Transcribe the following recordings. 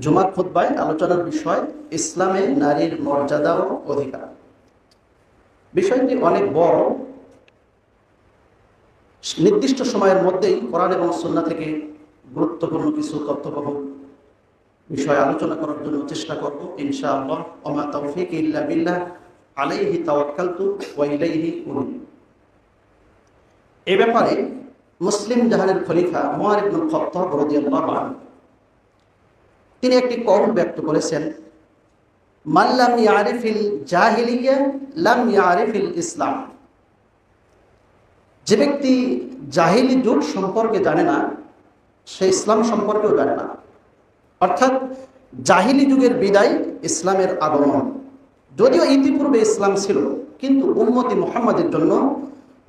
জুমার খুতবায় আলোচনার বিষয় ইসলামে নারীর মর্যাদা ও অধিকার। বিষয়টি অনেক বড়। নির্দিষ্ট সময়ের মধ্যেই কোরআন এবং সুন্নাহ থেকে গুরুত্বপূর্ণ কিছু তথ্যবহ বিষয় আলোচনা করার জন্য চেষ্টা করব ইনশাআল্লাহ। ওমা তাওফীক ইল্লা বিল্লাহ, আলাইহি তাওয়াক্কালতু ওয়া ইলাইহি উনীব। এই ব্যাপারে মুসলিম জাহানের খলিফা উমর ইবনুল খাত্তাব রাদিয়াল্লাহু আনহু তিনি একটি কওল ব্যক্ত করেছেন, মান লাম ইয়ারিফিল জাহিলিয়া লাম ইয়ারিফিল ইসলাম। যে ব্যক্তি জাহিলি যুগ সম্পর্কে জানে না, সে ইসলাম সম্পর্কেও জানে না। অর্থাৎ জাহিলি যুগের বিদায়, ইসলামের আগমন। যদিও ইতিপূর্বে ইসলাম ছিল, কিন্তু উম্মতি মুহাম্মাদের জন্য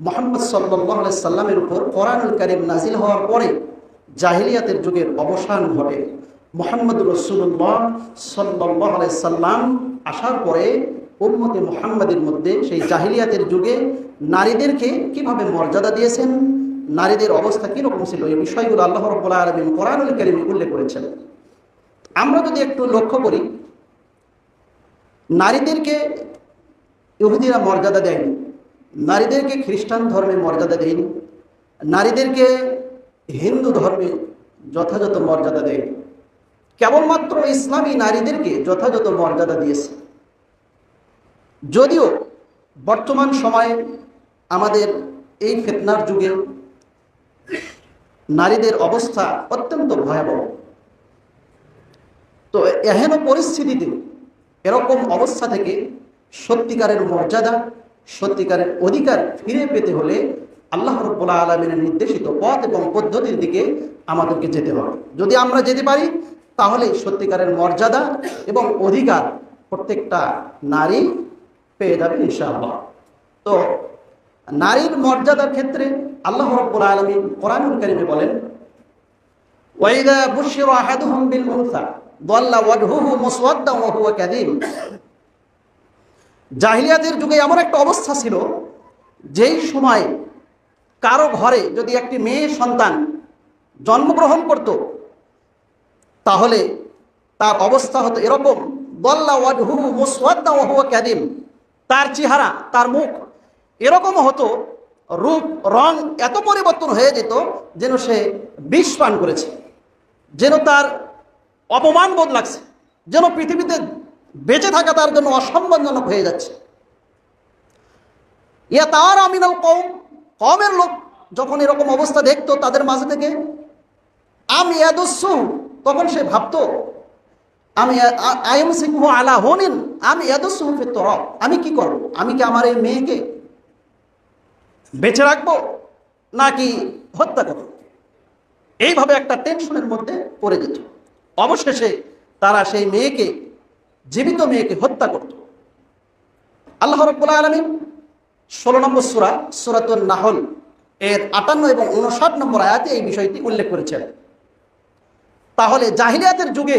মুহাম্মদ সাল্লাল্লাহু আলাইহি সাল্লামের উপর কোরআনুল কারীম নাজিল হওয়ার পরে জাহিলিয়াতের যুগের অবসান ঘটে। মুহাম্মদুর রাসূলুল্লাহ সাল্লাল্লাহু আলাইহি সাল্লাম আসার পরে উম্মতে মুহাম্মাদের মধ্যে সেই জাহিলিয়াতের যুগে নারীদেরকে কিভাবে মর্যাদা দিয়েছেন, নারীদের অবস্থা কিরকম ছিল, এই বিষয়গুলো আল্লাহ রাব্বুল আলামিন কোরআনুল কারীমে উল্লেখ করেছেন। আমরা যদি একটু লক্ষ্য করি, নারীদেরকে ইহুদিরা মর্যাদা দেয়নি, নারীদেরকে খ্রিস্টান ধর্মে মর্যাদা দেয়নি, নারীদেরকে হিন্দু ধর্মে যথাযথ মর্যাদা দেয়নি। কেবলমাত্র ইসলামী নারীদেরকে যথাযথ মর্যাদা দিয়েছে। যদিও বর্তমান সময়ে আমাদের এই ফিতনার যুগে নারীদের অবস্থা অত্যন্ত ভয়াবহ। তো এহেন পরিস্থিতিতে এরকম অবস্থা থেকে সত্যিকারের মর্যাদা, সত্যিকারের অধিকার ফিরে পেতে হলে আল্লাহ রাব্বুল আলামিনের নির্দেশিত পথ এবং পদ্ধতির দিকে আমাদেরকে যেতে হবে। যদি আমরা যেতে পারি, তাহলে সত্যিকারের মর্যাদা এবং অধিকার প্রত্যেকটা নারী পেয়ে যাবে ইনশাআল্লাহ। তো নারীর মর্যাদার ক্ষেত্রে আল্লাহ রাব্বুল আলামিন কোরআনুল কারীমে বলেন, ওয়াইদা বুশিরা আহাদুহুম বিল উনসা যাল্লা ওয়াজহুহু মুসওয়াদ্দান ওয়া হুয়া কাযীম। জাহিলিয়াতের যুগে এমন একটা অবস্থা ছিল, যেই সময় কারো ঘরে যদি একটি মেয়ে সন্তান জন্মগ্রহণ করত, তাহলে তার অবস্থা হতো এরকম, যাল্লা ওয়াজহুহু মুসওয়াদ্দান ওয়া হুয়া কাযীম। তার চেহারা, তার মুখ এরকম হতো, রূপ রং এত পরিবর্তন হয়ে যেত যেন সে বিষ পান করেছে, যেন তার অপমান বোধ লাগছে, যেন পৃথিবীতে বেঁচে থাকা তার জন্য অসম্মানজনক হয়ে যাচ্ছে। ইয়া তার আমিনাল কওম, কওমের লোক যখন এরকম অবস্থা দেখতো তাদের মাঝে থেকে, আমি ইয়াদুসু, তখন সে ভাবতো, আমি আইমসিকুহু আলা হুনিন আমি ইয়াদুসু ফিত তুরাব, আমি কি করব? আমি কি আমার এই মেয়েকে বেঁচে রাখবো নাকি হত্যা করব? এইভাবে একটা টেনশনের মধ্যে পড়ে যেত। অবশেষে তারা সেই মেয়েকে, জীবিত মেয়েকে হত্যা করত। আল্লাহ রাব্বুল আলামিন 16 নম্বর সূরা সূরাতুন নাহল এর 58 এবং 59 নম্বর আয়াতে এই বিষয়টি উল্লেখ করেছেন। তাহলে জাহিলিয়াতের যুগে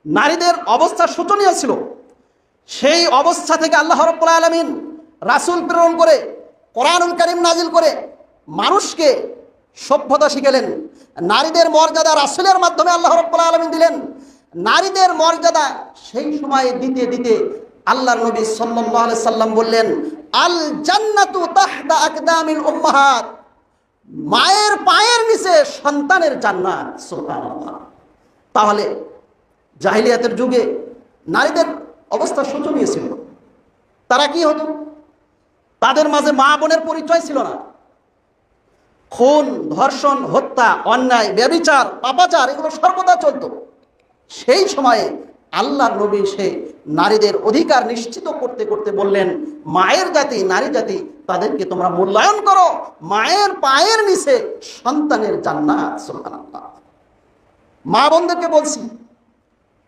নারীদের অবস্থা শোচনীয় ছিল। সেই অবস্থা থেকে আল্লাহ রাব্বুল আলামিন রাসূল প্রেরণ করে, কোরআনুল কারীম নাজিল করে মানুষকে সভ্যতা শিখালেন। নারীদের মর্যাদা রাসূলের মাধ্যমে আল্লাহ রাব্বুল আলামিন দিলেন। নারীদের মর্যাদা সেই সময় দিতে দিতে আল্লাহর নবী সাল্লাল্লাহু আলাইহি সাল্লাম বললেন, আল জান্নাতু তাহতা আকদামিল উম্মাহাত, মায়ের পায়ের নিচে সন্তানের জান্নাত। সুবহানাল্লাহ। তাহলে জাহিলিয়াতের যুগে নারীদের অবস্থা শোচনীয় ছিল। তারা কি হতো? তাদের মাঝে মা বোনের পরিচয় ছিল না। খুন, ধর্ষণ, হত্যা, অন্যায়, ব্যভিচার, পাপাচার এগুলো সর্বদা চলত। সেই সময়ে আল্লাহর নবী সে নারীদের অধিকার নিশ্চিত করতে করতে বললেন, মায়ের জাতি, নারী জাতি, তাদেরকে তোমরা মূল্যায়ন করো, মায়ের পায়ের নিচে সন্তানের জান্নাত। সুবহানাল্লাহ। মা বোনদেরকে বলছি,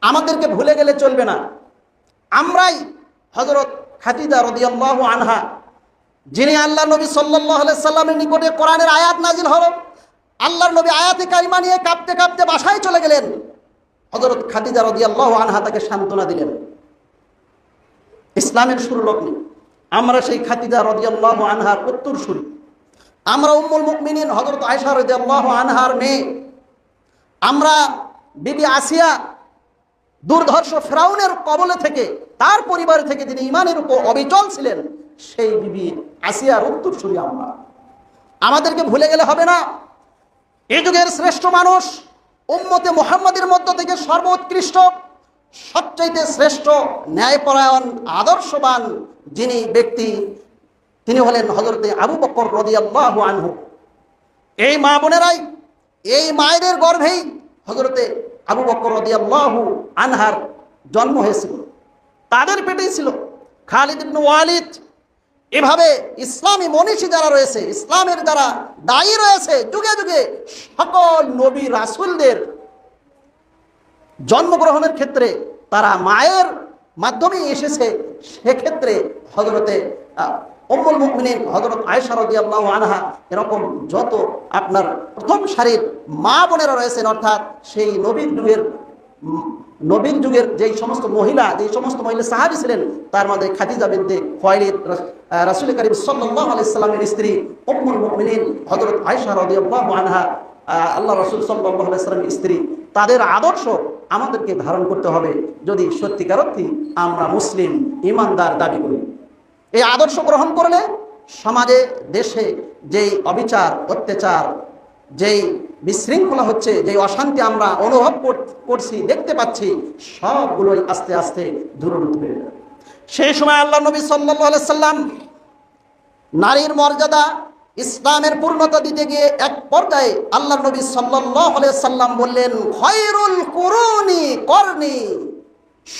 আমাদেরকে ভুলে গেলে চলবে না। আমরাই হযরত খাদিজা রাদিয়াল্লাহু আনহা, যিনি আল্লাহ নবী সাল্লাল্লাহু আলাইহি সাল্লামের নিকটে কোরআনের আয়াত নাজিল হলো, আল্লাহর নবী আয়াতে কারিমা নিয়ে কাঁপতে কাঁপতে বাসায় চলে গেলেন। হযরত খাদিজা রাদিয়াল্লাহু আনহা তাকে সান্ত্বনা দিলেন। ইসলামের শুরু লগ্নে আমরা সেই খাদিজা রাদিয়াল্লাহু আনহার উত্তরসূরি, আমরা উম্মুল মুমিনিন হযরত আয়েশা রাদিয়াল্লাহু আনহার মেয়ে, আমরা বিবি আসিয়া দুর্ধর্ষ ফেরাউনের কবলে থেকে, তার পরিবার থেকে যিনি ঈমানের উপর অবিচল ছিলেন, সেই বিবি আসিয়ার উত্তরসূরি আমরা। আমাদেরকে ভুলে গেলে হবে না। এই যুগের শ্রেষ্ঠ মানুষ, উম্মতে মুহাম্মাদের মধ্য থেকে সর্বোৎকৃষ্ট, সবচাইতে শ্রেষ্ঠ, ন্যায়পরায়ণ, আদর্শবান যিনি ব্যক্তি, তিনি হলেন হযরতে আবু বকর রাদিয়াল্লাহু আনহু। এই মা বোনেরাই, এই মায়েদের গর্ভেই হযরতে আবু বকর রাদিয়াল্লাহু আনহার জন্ম হয়েছিল, তাদের পেটেই ছিল খালিদ ইবনে ওয়ালিদ। এভাবে ইসলামী মনীষী যারা রয়েছে, ইসলামের যারা দায়ী রয়েছে, যুগে যুগে সকল নবী রাসূলদের জন্মগ্রহণের ক্ষেত্রে তারা মায়ের মাধ্যমে এসেছে। সেক্ষেত্রে হযরতে উম্মুল মুমিনিন হযরত আয়েশা রাদিয়াল্লাহু আনহা, এরকম যত আপনার প্রথম সারির মা বোনেরা রয়েছেন, অর্থাৎ সেই নবীর যুগের যেই সমস্ত মহিলা সাহাবী ছিলেন, তার মধ্যে খাদিজা বিনতে খুয়াইলিদ, রাসূল করিম সাল্লাল্লাহু আলাইহি সাল্লামের স্ত্রী উম্মুল মুমিনিন হযরত আয়েশা রাদিয়াল্লাহু আনহা, আল্লাহ রাসূল সাল্লাল্লাহু আলাইহি সাল্লামের স্ত্রী, তাদের আদর্শ আমাদেরকে ধারণ করতে হবে যদি সত্যিকার অর্থে আমরা মুসলিম ঈমানদার দাবি করি। এই আদর্শ গ্রহণ করলে সমাজে, দেশে যেই অবিচার, অত্যাচার, যেই বিশৃঙ্খলা হচ্ছে, যেই অশান্তি আমরা অনুভব করছি, দেখতে পাচ্ছি, সবগুলোই আস্তে আস্তে দূর উঠবে। সেই সময় আল্লাহ নবী সাল্লাল্লাহু আলাইহি সাল্লাম নারীর মর্যাদা, ইসলামের পূর্ণতা দিতে গিয়ে এক পর্যায়ে আল্লাহ নবী সাল্লাল্লাহু আলাইহি সাল্লাম বললেন, খায়রুল কুরুনি করনি,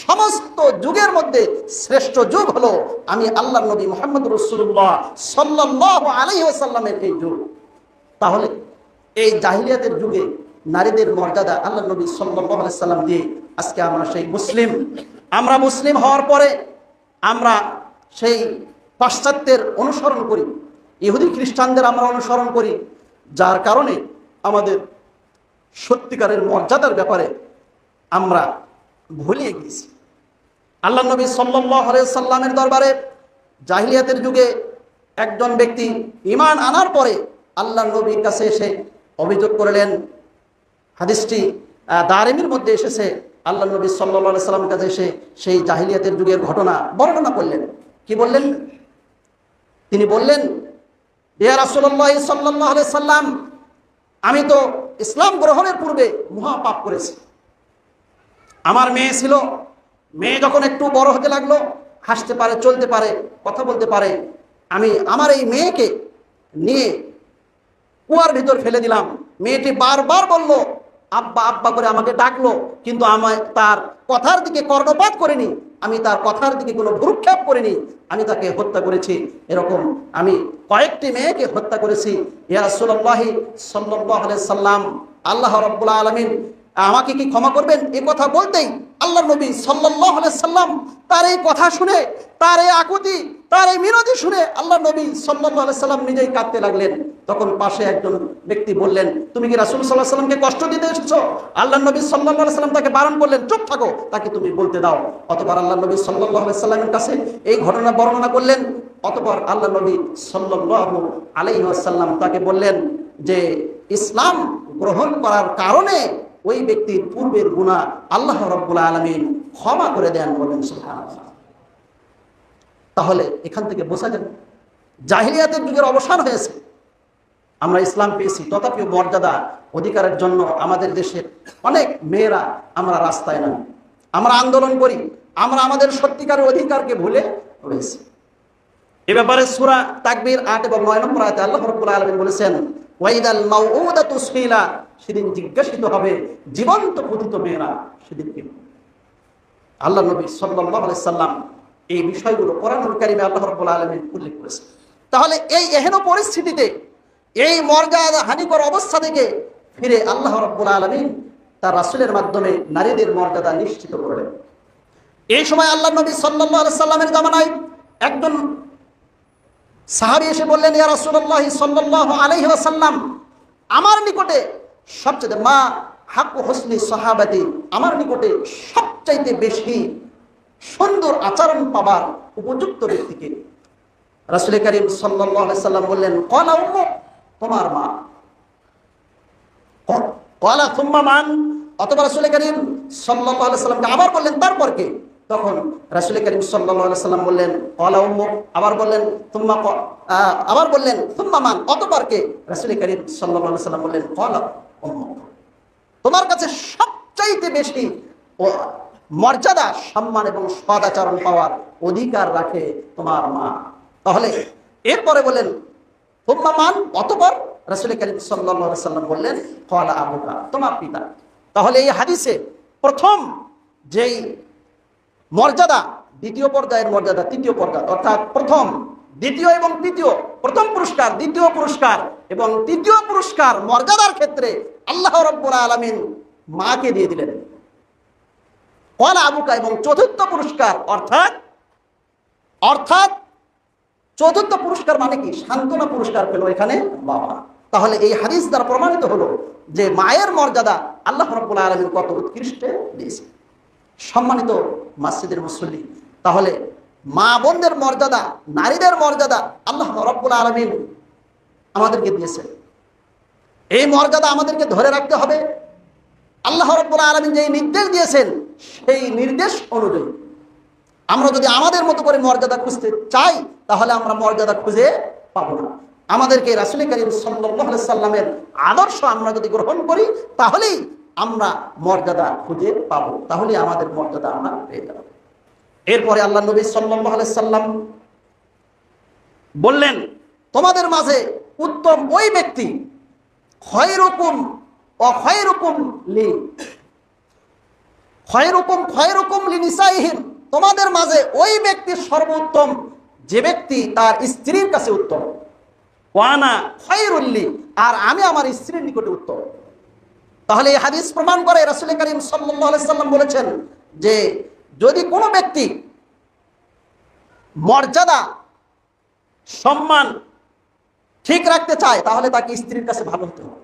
সমস্ত যুগের মধ্যে শ্রেষ্ঠ যুগ হলো আমি আল্লাহ নবী মুহাম্মদ রাসূলুল্লাহ সাল্লাল্লাহু আলাইহি ওয়াসাল্লামের এই যুগ। তাহলে এই জাহিলিয়াতের যুগে নারীদের মর্যাদা আল্লাহ নবী সাল্লাল্লাহু আলাইহি সাল্লাম দিয়ে আজকে আমরা সেই মুসলিম। আমরা মুসলিম হওয়ার পরে আমরা সেই পাশ্চাত্যের অনুসরণ করি, ইহুদি খ্রিস্টানদের আমরা অনুসরণ করি, যার কারণে আমাদের সত্যিকারের মর্যাদার ব্যাপারে আমরা ভুলিয়ে গেছি। আল্লাহ নবী সাল্লাল্লাহু আলাইহি সাল্লামের দরবারে জাহিলিয়াতের যুগে একজন ব্যক্তি ঈমান আনার পরে আল্লাহ নবীর কাছে এসে অভিযোগ করলেন। হাদিসটি দারিমির মধ্যে এসেছে। আল্লাহ নবী সাল্লাল্লাহু আলাইহি সাল্লামের কাছে এসে সেই জাহিলিয়াতের যুগের ঘটনা বর্ণনা করলেন। কি বললেন? তিনি বললেন, ইয়া রাসূলুল্লাহ সাল্লাল্লাহু আলাইহি সাল্লাম, আমি তো ইসলাম গ্রহণের পূর্বে মহাপাপ করেছি। আমার মেয়ে ছিল, মেয়ে যখন একটু বড় হতে লাগলো, হাসতে পারে, চলতে পারে, কথা বলতে পারে, আমি আমার এই মেয়েকে নিয়ে কুয়ার ভিতর ফেলে দিলাম। মেয়েটি বারবার বলল আব্বা আব্বা করে আমাকে ডাকলো, কিন্তু আমি তার কথার দিকে কর্ণপাত করিনি, আমি তার কথার দিকে কোনো ভ্রুক্ষেপ করিনি, আমি তাকে হত্যা করেছি। এরকম আমি কয়েকটি মেয়েকে হত্যা করেছি। ইয়া রাসূলুল্লাহ সাল্লাল্লাহু আলাইহি সাল্লাম, আল্লাহ রাব্বুল আলামিন আমাকে কি ক্ষমা করবেন? এই কথা বলতেই আল্লাহ নবী সাল্লাল্লাহু আলাইহি সাল্লাম তার এই কথা শুনে, তার এই আকুতি, তার এই মিনতি শুনে আল্লাহ নবী সাল্লাল্লাহু আলাইহি সাল্লাম নিজেই কাঁদতে লাগলেন। তখন পাশে একজন ব্যক্তি বললেন, তুমি কি রাসূল সাল্লাল্লাহু আলাইহি সাল্লামকে কষ্ট দিতে এসেছো? আল্লাহ নবী সাল্লাল্লাহু আলাইহি সাল্লাম তাকে বারণ করলেন, চুপ থাকো, তাকে তুমি বলতে দাও। অতঃপর আল্লাহ নবী সাল্লাল্লাহু আলাইহি সাল্লামের কাছে এই ঘটনা বর্ণনা করলেন। অতঃপর আল্লাহ নবী সাল্লাল্লাহু আলাইহি ওয়াসাল্লাম তাকে বললেন যে ইসলাম গ্রহণ করার কারণে ওই ব্যক্তির পূর্বের গুনাহ আল্লাহ রাব্বুল আলামিন ক্ষমা করে দেন। বলেন সুবহানাল্লাহ। তাহলে এখান থেকে বোঝা যায় জাহিলিয়াতের যুগের অবসান হয়েছে, আমরা ইসলাম পেয়েছি। তথাপিও মর্যাদা অধিকারের জন্য আমাদের দেশের অনেক মেয়েরা আমরা রাস্তায় নামি, আমরা আন্দোলন করি, আমরা আমাদের সত্যিকারের অধিকারকে ভুলে রয়েছি। এ ব্যাপারে সূরা তাকবীর 8 এবং 9 নম্বর আয়াতে আল্লাহ রাব্বুল আলামিন বলেছেন, ওয়াইদাল মাউউদাতু সুইলা, সেদিন জিজ্ঞাসিত হবে জীবন্ত পতিত মেয়েরা সেদিনকে। আল্লাহ নবী সাল্লাল্লাহু আলাইহি সাল্লাম এই বিষয়গুলো কোরআনুল কারীমে আল্লাহ রাব্বুল আলামিন উল্লেখ করেছেন। তাহলে এই এহেন পরিস্থিতিতে, এই মর্যাদা হানিকর অবস্থা থেকে ফিরে আল্লাহ রাব্বুল আলামিন তার রাসূলের মাধ্যমে নারীদের মর্যাদা নিশ্চিত করলেন। এই সময় আল্লাহ নবী সাল্লাল্লাহু আলাইহি সাল্লামের জামানায় একজন সাহাবী এসে বললেন, ইয়া রাসূলুল্লাহ সাল্লাল্লাহু আলাইহি ওয়াসাল্লাম, আমার নিকটে সবচেয়ে মা হাক্কু হুসনি সাহাবাতি, আমার নিকটে সবচাইতে বেশি সুন্দর আচরণ পাবার উপযুক্ত ব্যক্তিকে? রাসূল করিম সাল্লাল্লাহু আলাইহি সাল্লাম বললেন, ক্বালা উম্মুক, তোমার মা। ক্বালা সুম্মা মান, অথবা রাসূল করিম সাল্লাল্লাহু আলাইহি সাল্লামকে আবার বললেন তারপর কে? তখন রাসূল করিম সাল্লাল্লাহু আলাইহি সাল্লাম বললেন ক্বালা উম্মুক, আবার বললেন আবার বললেন সুম্মা মান, অতঃপর কে? রাসূল করিম সাল্লাল্লাহু আলাইহি সাল্লাম বললেন ক্বালা উম্মুক। তোমার কাছে সবচাইতে বেশি মর্যাদা, সম্মান এবং সদাচরণ পাওয়ার অধিকার রাখে তোমার মা। তাহলে এরপরে বলেন সুম্মা মান, অতঃপর রাসূল করিম সাল্লাল্লাহু আলাইহি সাল্লাম বললেন ক্বালা আবুকা, তোমার পিতা। তাহলে এই হাদিসে প্রথম যেই মর্যাদা, দ্বিতীয় পর্যায়ের মর্যাদা, তৃতীয় পর্যায়, অর্থাৎ প্রথম, দ্বিতীয় এবং তৃতীয়, প্রথম পুরস্কার, দ্বিতীয় পুরস্কার এবং তৃতীয় পুরস্কার মর্যাদার ক্ষেত্রে আল্লাহ রাব্বুল আলামিন মাকে দিয়ে দিলেন ক্বালা আবুকা, এবং চতুর্থ পুরস্কার অর্থাৎ চতুর্থ পুরস্কার মানে কি? সান্ত্বনা পুরস্কার পেল এখানে বাবা। তাহলে এই হাদিস দ্বারা প্রমাণিত হলো যে মায়ের মর্যাদা আল্লাহ রাব্বুল আলামিন কত উৎকৃষ্ট দিয়েছে। সম্মানিত মসজিদের মুসল্লি, তাহলে মা বোনদের মর্যাদা, নারীদের মর্যাদা আল্লাহ রাব্বুল আলামিন আমাদেরকে দিয়েছে। এই মর্যাদা আমাদেরকে ধরে রাখতে হবে। আল্লাহ রাব্বুল আলামিন যে নির্দেশ দিয়েছেন সেই নির্দেশ অনুযায়ী আমরা যদি আমাদের মতো করে মর্যাদা খুঁজতে চাই তাহলে আমরা মর্যাদা খুঁজে পাবো না। আমাদেরকে রাসূল করিম সাল্লাল্লাহু আলাইহি সাল্লামের আদর্শ আমরা যদি গ্রহণ করি তাহলেই আমরা মর্যাদা খুঁজে পাবো, তাহলে আমাদের মর্যাদা আমরা পেয়ে যাব। এরপরে আল্লাহ নবী সাল্লাল্লাহু আলাইহি সাল্লাম বললেন তোমাদের মাঝে উত্তম ওই ব্যক্তি, খয়রুকুম ওয়া খয়রুকুম লি, খয়রুকুম লিনিসাইহিম, তোমাদের মাঝে ওই ব্যক্তি সর্বোত্তম যে ব্যক্তি তার স্ত্রীর কাছে উত্তম। ওয়ানা খয়রুল লি, আর আমি আমার স্ত্রীর নিকটে উত্তম। তাহলে এই হাদিস প্রমাণ করে রাসূল করিম সাল্লাল্লাহু আলাইহি সাল্লাম বলেছেন যে যদি কোনো ব্যক্তি মর্যাদা, সম্মান ঠিক রাখতে চায় তাহলে তাকে স্ত্রীর কাছে ভালো হতে হবে।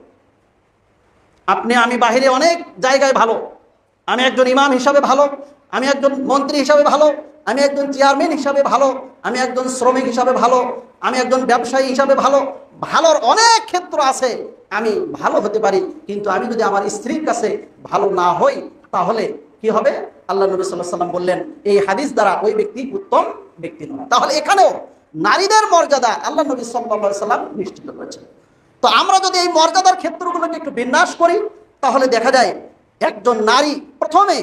আমি বাহিরে অনেক জায়গায় ভালো, আমি একজন ইমাম হিসাবে ভালো, আমি একজন মন্ত্রী হিসাবে ভালো, আমি একজন চেয়ারম্যান হিসাবে ভালো, আমি একজন শ্রমিক হিসাবে ভালো, আমি একজন ব্যবসায়ী হিসাবে ভালো, ভালোর অনেক ক্ষেত্র আছে, আমি ভালো হতে পারি। কিন্তু আমি যদি আমার স্ত্রীর কাছে ভালো না হই তাহলে কি হবে? আল্লাহ নবী সাল্লাল্লাহু আলাইহি সাল্লাম বললেন এই হাদিস দ্বারা ওই ব্যক্তি উত্তম ব্যক্তি নয়। তাহলে এখানেও নারীদের মর্যাদা আল্লাহ নবী সাল্লাল্লাহু আলাইহি সাল্লাম নিশ্চিত করেছেন। তো আমরা যদি এই মর্যাদার ক্ষেত্রগুলোকে একটু বিন্যাস করি তাহলে দেখা যায় একজন নারী প্রথমে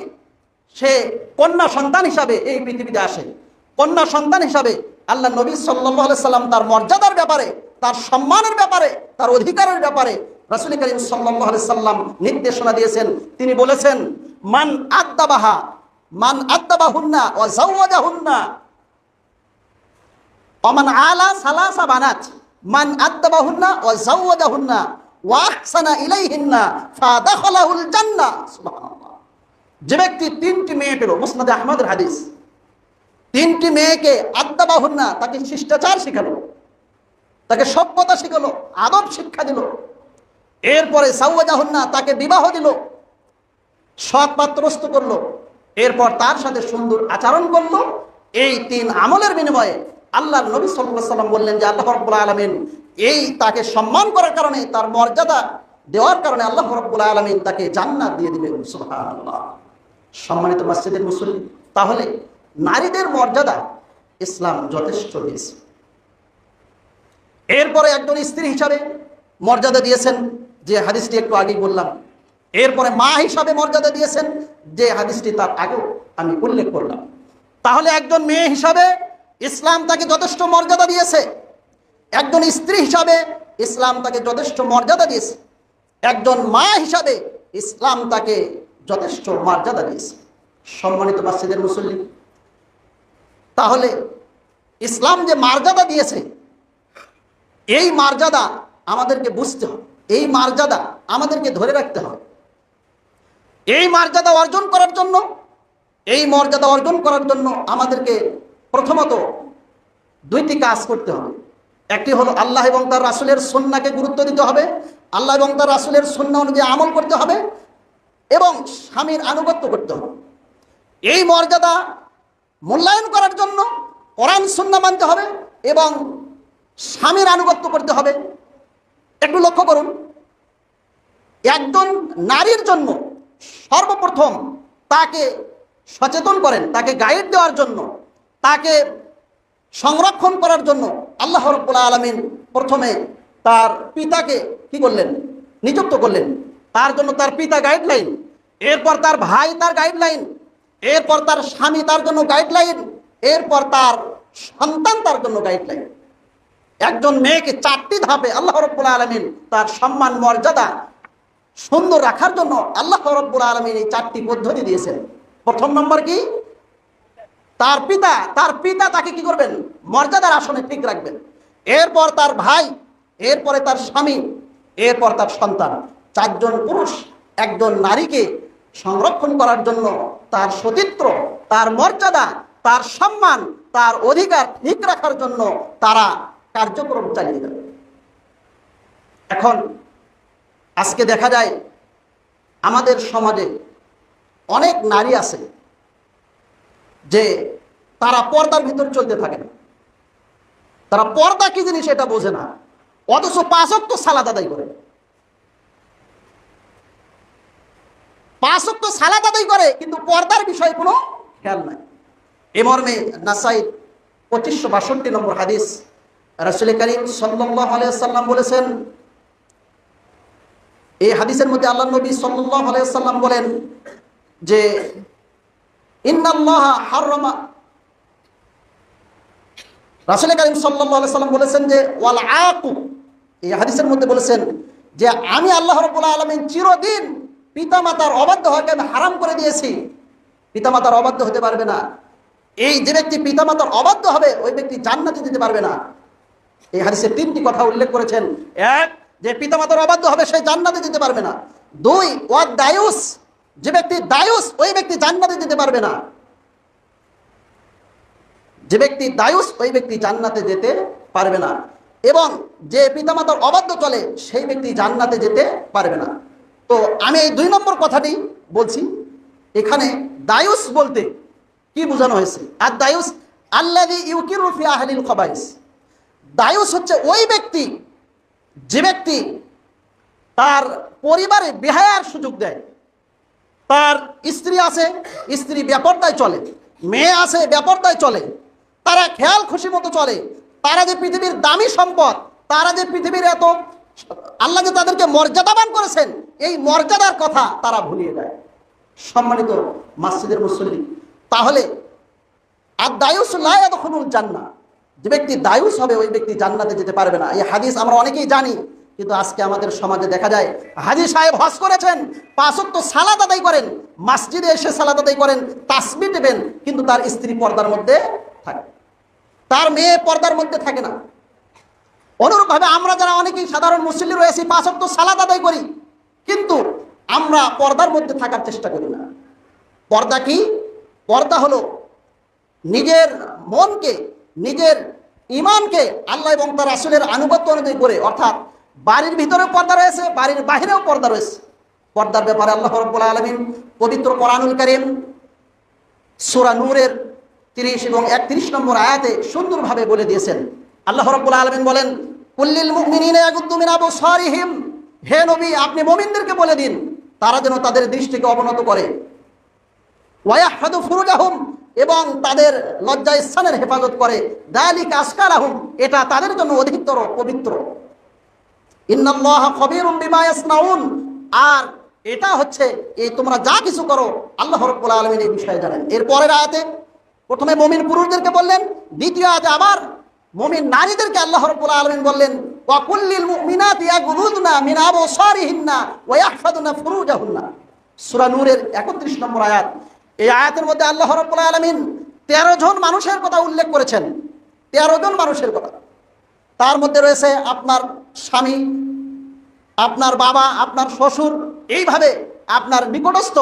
সে কন্যা সন্তান হিসাবে এই পৃথিবীতে আসে। কন্যা সন্তান হিসাবে আল্লাহ নবী সাল্লাল্লাহু আলাইহি সাল্লাম তার মর্যাদার ব্যাপারে, তার সম্মানের ব্যাপারে, তার অধিকারের ব্যাপারে রাসূল করিম সাল্লাল্লাহু আলাইহি সাল্লাম নির্দেশনা দিয়েছেন। তিনি বলেছেন মান আদ্দাবাহুন্না ওয়া যাওয়াজাহুন্না ওয়া মান আলা সালাসা বানাত, মান আদ্দাবাহুন্না ওয়া যাওয়াজাহুন্না ওয়া আহসানা ইলাইহিন্না ফাদাখালাহুল জান্নাহ। সুবহানাল্লাহ। যে ব্যক্তি তিনটি মেয়ে পেল, মুসনাদে আহমদের হাদিস, তিনটি মেয়েকে আদ্দাবাহুন্না, তাকে শিষ্টাচার শিখালো, তাকে সভ্যতা শিখালো, আদব শিক্ষা দিল, এরপরে যাওয়াজাহুন্না, তাকে বিবাহ দিল, সৎ পাত্রস্থ করলো, এরপর তার সাথে সুন্দর আচরণ করলো। এই তিন আমলের বিনিময়ে আল্লাহর নবী সাল্লাল্লাহু আলাইহি সাল্লাম বললেন যে আল্লাহ রাব্বুল আলামিন এই তাকে সম্মান করার কারণে, তার মর্যাদা দেওয়ার কারণে আল্লাহ রাব্বুল আলামিন তাকে জান্নাত দিয়ে দিবেন। সুবহানাল্লাহ। সম্মানিত মসজিদের মুসল্লি, তাহলে নারীদের মর্যাদা ইসলাম যথেষ্ট দিয়েছে। এরপরে একজন স্ত্রী হিসাবে মর্যাদা দিয়েছেন যে হাদিসটি একটু আগেই বললাম। এরপরে মা হিসাবে মর্যাদা দিয়েছেন যে হাদিসটি তার আগেও আমি উল্লেখ করলাম। তাহলে একজন মেয়ে হিসাবে ইসলাম তাকে যথেষ্ট মর্যাদা দিয়েছে, একজন স্ত্রী হিসাবে ইসলাম তাকে যথেষ্ট মর্যাদা দিয়েছে, একজন মা হিসাবে ইসলাম তাকে যথেষ্ট মর্যাদা দিয়েছে। সম্মানিত মসজিদের মুসল্লি, তাহলে ইসলাম যে মর্যাদা দিয়েছে এই মর্যাদা আমাদেরকে বুঝতে হবে, এই মর্যাদা আমাদেরকে ধরে রাখতে হবে। এই মর্যাদা অর্জন করার জন্য আমাদেরকে প্রথমত দুইটি কাজ করতে হবে। একটি হলো আল্লাহ এবং তার রাসূলের সুন্নাহকে গুরুত্ব দিতে হবে, আল্লাহ এবং তার রাসূলের সুন্নাহ অনুযায়ী আমল করতে হবে এবং স্বামীর আনুগত্য করতে হবে। এই মর্যাদা মূল্যায়ন করার জন্য কোরআন সুন্নাহ মানতে হবে এবং স্বামীর আনুগত্য করতে হবে। একটু লক্ষ্য করুন, একজন নারীর জন্য সর্বপ্রথম তাকে সচেতন করেন, তাকে গাইড দেওয়ার জন্য, তাকে সংরক্ষণ করার জন্য আল্লাহ রাব্বুল আলামিন প্রথমে তার পিতাকে কি করলেন? নিযুক্ত করলেন। তার জন্য তার পিতা গাইডলাইন, এরপর তার ভাই তার গাইডলাইন, এরপর তার স্বামী তার জন্য গাইডলাইন, এরপর তার সন্তান তার জন্য গাইডলাইন। একজন মেয়েকে 4টি ধাপে আল্লাহ রাব্বুল আলামিন তার সম্মান মর্যাদা সুন্দর রাখার জন্য আল্লাহ রাব্বুল আলামিন এই 4টি পদ্ধতি দিয়েছেন। প্রথম নম্বর কি? তার পিতা তাকে কি করবেন? মর্যাদার আসনে ঠিক রাখবেন। এরপর তার ভাই, এরপরে তার স্বামী, এরপর তার সন্তান। 4 জন পুরুষ একজন নারীকে সংরক্ষণ করার জন্য তার সতীত্ব, তার মর্যাদা, তার সম্মান, তার অধিকার ঠিক রাখার জন্য তারা কার্যক্রম চালিয়ে যাবে। এখন আজকে দেখা যায় আমাদের সমাজে অনেক নারী আছে যে তারা পর্দার ভিতর চলতে থাকে না, তারা পর্দা কি জিনিস এটা বোঝে না, অথচ 5 ওয়াক্ত সালাত আদায় করে, 5 ওয়াক্ত সালাত আদায় করে, কিন্তু পর্দার বিষয়ে কোনো খেয়াল নাই। এ মর্মে নাসাই 2562 নম্বর হাদিস, রাসূল করিম সাল্লাল্লাহু আলাইহি ওয়াসাল্লাম বলেছেন, এই হাদিসের মধ্যে আল্লাহ নবী সাল্লাল্লাহু আলাইহি ওয়াসাল্লাম বলেন যে ইন্নাল্লাহা হারামা, রাসূল করিম সাল্লাল্লাহু আলাইহি ওয়াসাল্লাম বলেছেন যে ওয়াল আকু, এই হাদিসের মধ্যে বলেছেন যে আমি আল্লাহ রাব্বুল আলামিন চিরদিন পিতামাতার অবাধ্য হওয়াকে আমি হারাম করে দিয়েছি। পিতামাতার অবাধ্য হতে পারবে না, এই যে ব্যক্তি পিতামাতার অবাধ্য হবে ওই ব্যক্তি জান্নাতে যেতে পারবে না। এই হাদিসে 3টি কথা উল্লেখ করেছেন। 1, যে পিতামাতার অবাধ্য হবে সে জান্নাতে যেতে পারবে না। 2, ওয়াদ দায়ুস, যে ব্যক্তি দায়ুস ওই ব্যক্তি জান্নাতে যেতে পারবে না। যে ব্যক্তি দায়ুস ওই ব্যক্তি জান্নাতে যেতে পারবে না, এবং যে পিতামাতার অবাধ্য চলে সেই ব্যক্তি জান্নাতে যেতে পারবে না। তো আমি এই 2 নম্বর কথাটি বলছি। এখানে দায়ুস বলতে কি বোঝানো হয়েছে? আর দায়ুস আল্লাযী ইউকিরু ফি আহলিল খাবাইস, দায়ুস হচ্ছে ওই ব্যক্তি যে ব্যক্তি তার পরিবারে বেহায়ার সুযোগ দেয়। তার স্ত্রী আছে, স্ত্রী বেপরদায় চলে, মেয়ে আছে বেপরদায় চলে, তারা খেয়াল খুশি মতো চলে, তারা যে পৃথিবীর দামি সম্পদ, তারা যে পৃথিবীর এত আল্লাহ যে তাদেরকে মর্যাদাবান করেছেন, এই মর্যাদার কথা তারা ভুলিয়ে যায়। সম্মানিত মসজিদের মুসল্লি, তাহলে আর দায়ুস লা ইয়াদখুলুল জান্নাহ, যে ব্যক্তি দায়ুস হবে ওই ব্যক্তি জান্নাতে যেতে পারবে না। এই হাদিস আমরা অনেকেই জানি, কিন্তু আজকে আমাদের সমাজে দেখা যায় হাজী সাহেব হজ করেছেন, 5 ওয়াক্ত সালাত আদায় করেন, মসজিদে এসে সালাত আদায় করেন, তাসবিহ দেবেন, কিন্তু তার স্ত্রী পর্দার মধ্যে থাকে, তার মেয়ে পর্দার মধ্যে থাকে না। অনুরূপভাবে আমরা যারা অনেকেই সাধারণ মুসল্লি রয়েছি 5 ওয়াক্ত সালাত আদায় করি, কিন্তু আমরা পর্দার মধ্যে থাকার চেষ্টা করি না। পর্দা কি? পর্দা হলো নিজের মনকে, নিজের ঈমানকে আল্লাহ এবং তার রাসূলের আনুগত্য অনুযায়ী করে, অর্থাৎ বাড়ির ভিতরেও পর্দা রয়েছে, বাড়ির বাহিরেও পর্দা রয়েছে। পর্দার ব্যাপারে আল্লাহ রাব্বুল আলামিন পবিত্র কোরআনুল কারীম সূরা নূরের 30 এবং 31 নম্বর আয়াতে সুন্দরভাবে বলে দিয়েছেন। আল্লাহ রাব্বুল আলামিন বলেন, কুল্লিল মুমিনিনা ইয়াগুদ্দু মিন আবসারিহিম, হে নবী আপনি মুমিনদেরকে বলে দিন তারা যেন তাদের দৃষ্টিকে অবনত করে, ওয়া ইয়াহফাযু ফুরুজাহুম, এবং তাদের লজ্জা স্থানের হেফাজত করে, যালিকা আজকা লাহুম, এটা তাদের জন্য অধিকতর পবিত্র। ইন্নাল্লাহা খাবীরুম বিমা ইয়াসনাউন, আর এটা হচ্ছে এই তোমরা যা কিছু করো আল্লাহ রাব্বুল আলামিন এই বিষয়ে জানেন। এর পরের আয়াতে প্রথমে মুমিন পুরুষদেরকে বললেন, দ্বিতীয় আয়াতে আবার মুমিন নারীদেরকে আল্লাহ রাব্বুল আলামিন বললেন, ওয়া কুল্লিল মুমিনাতি ইয়াগুযুদনা মিন আবসারিহিন্না ওয়া ইয়াহফাযুনা ফুরুজাহুন্না। সূরা নূরের 31 নম্বর আয়াত। এই আয়াতের মধ্যে আল্লাহ রাব্বুল আলামিন 13 জন মানুষের কথা উল্লেখ করেছেন, 13 জন মানুষের কথা। তার মধ্যে রয়েছে আপনার স্বামী, আপনার বাবা, আপনার শ্বশুর, এইভাবে আপনার নিকটস্থ